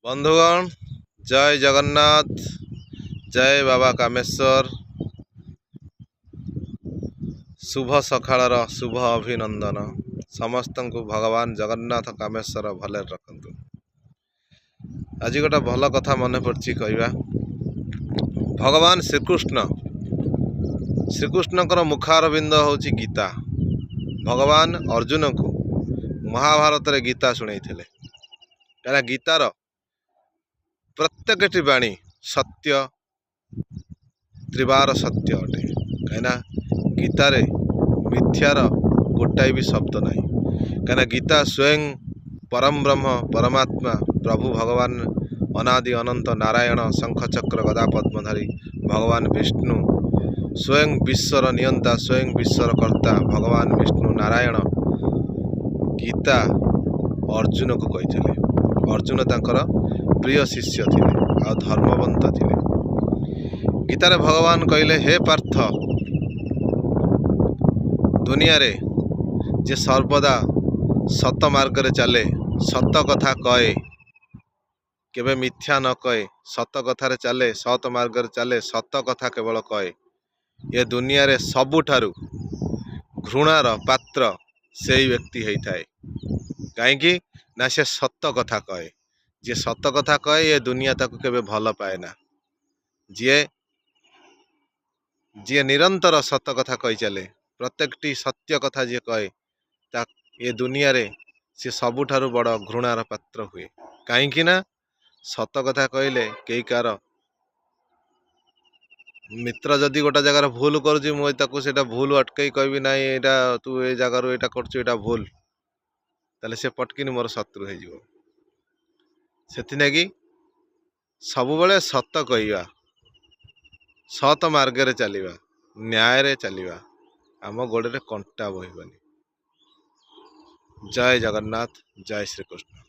बंधुगण जय जगन्नाथ जय बाबा कामेश्वर शुभ सकाळर शुभ अभिनंदन समस्त को भगवान जगन्नाथ कामेश्वर भले रखंतु। आज गोटे भल कथा मन पड़ी कहवा भगवान श्रीकृष्णकर मुखारबिंद हूँ गीता। भगवान अर्जुन को महाभारत रे गीता शुणई कहीं गीतार प्रत्येकटी बाणी सत्य त्रिवार सत्य अटे कहीं गीतार मिथ्यार गोटाए भी शब्द नहीं कहीं गीता स्वयं परम ब्रह्म परमात्मा प्रभु भगवान अनादि अनंत नारायण शंख चक्र गदा पद्मधारी भगवान विष्णु स्वयं विश्वर नियंता स्वयं विश्वर कर्ता भगवान विष्णु नारायण गीता अर्जुन को कही अर्जुन तांकर प्रिय शिष्य थे आ धर्मवंत थे। गीतार भगवान कहले हे पार्थ दुनिया रे जे सर्वदा सत मार्ग रे चले सत कथा कहे केबे मिथ्या न कहे सत कथा रे चले सत मार्ग रे चले सत कथा केवल कहे ये दुनिया रे सबुठारु घृणार पात्र से व्यक्ति होता है कहीं ना से सत कथा कहे जी सत कथा कहे ये दुनिया ताको केबे भल पाए ना जी जी निरंतर सत कथा कही चले प्रत्येकटी सत्य कथा जी कहे ये दुनिया रे सी सबुठारु बड़ घृणार पात्र हुए कहीं ना सत कथा कहले कई कार मित्र जदि गोटा जगार भूल करुँच मुझे भूल अटकई कहबी ना यहाँ तू ए जगार यहाँ कर भूल ताले से पटकिन मोर शत्रु हो से सब बेले सत कहवा सत मार्ग रे चलिबा न्याय रे चलिबा आम गोड़े कंटा बहबनी। जय जगन्नाथ जय श्रीकृष्ण।